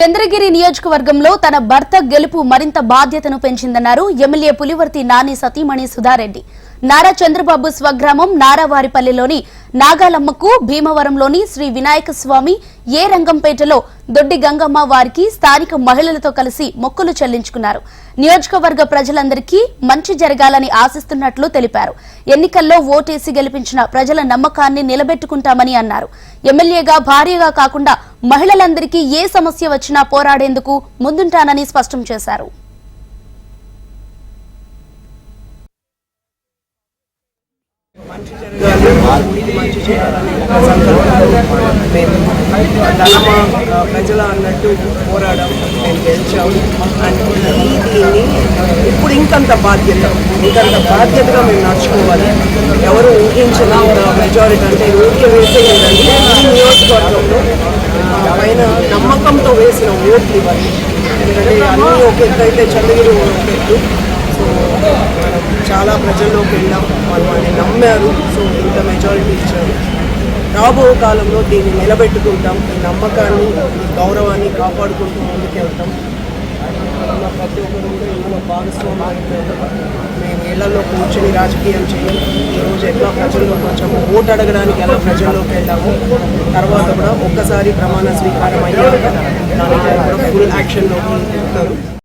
చంద్రగిరి నియోజకవర్గంలో తన భర్త గెలుపు మరింత బాధ్యతను పెంచిందన్నారు ఎమ్మెల్యే పులివర్తి నాని సతీమణి సుధారెడ్డి. నారా చంద్రబాబు స్వగ్రామం నారావారిపల్లిలోని నాగాలమ్మకు, భీమవరంలోని శ్రీ వినాయక స్వామి, ఏ రంగంపేటలో దొడ్డి గంగమ్మ వారికి స్థానిక మహిళలతో కలిసి మొక్కులు చెల్లించుకున్నారు. నియోజకవర్గ ప్రజలందరికీ మంచి జరగాలని ఆశిస్తున్నట్లు తెలిపారు. ఎన్నికల్లో ఓటేసి గెలిపించిన ప్రజల నమ్మకాన్ని నిలబెట్టుకుంటామని అన్నారు. ఎమ్మెల్యేగా భార్యగా కాకుండా మహిళలందరికీ ఏ సమస్య వచ్చినా పోరాడేందుకు ముందుంటానని స్పష్టం చేశారు. మంచి జరగాలి, మంచి చేయాలని మేము ప్రజల అన్నట్టు పోరాడం మేము గెలిచాము. అండ్ దీన్ని ఇప్పుడు ఇంకంత బాధ్యతగా మేము నడుచుకోవాలి. ఎవరు ఊహించిన మెజారిటీ అంటే ఊరికే వేసేయండి. ఈ నియోజకవర్గంలో పైన నమ్మకంతో వేసిన ఓట్లు ఇవ్వాలి. ఎందుకంటే అన్నీ ఒక ఎత్తు అయితే చంద్రగిరి ఒక ఎత్తు. సో చాలా ప్రజల్లోకి వెళ్ళాం, వాళ్ళు నమ్మారు. సో ఇంత మెజారిటీ ఇచ్చారు. రాబో కాలంలో దీన్ని నిలబెట్టుకుంటాం. ఈ నమ్మకాన్ని, ఈ గౌరవాన్ని కాపాడుకుంటూ ముందుకెళ్తాం. ప్రతి ఒక్కరు కూడా ఇందులో భాగస్వామ్యం. మేము ఇళ్లలో కూర్చొని రాజకీయం చేయం. ఈరోజు ఎట్లా ప్రజల్లోకి వచ్చాము, ఓటు అడగడానికి ఎలా ప్రజల్లోకి వెళ్ళాము, తర్వాత కూడా ఒక్కసారి ప్రమాణ స్వీకారం అయ్యాక దానికి కూడా ఫుల్ యాక్షన్లోకి వెళ్తారు.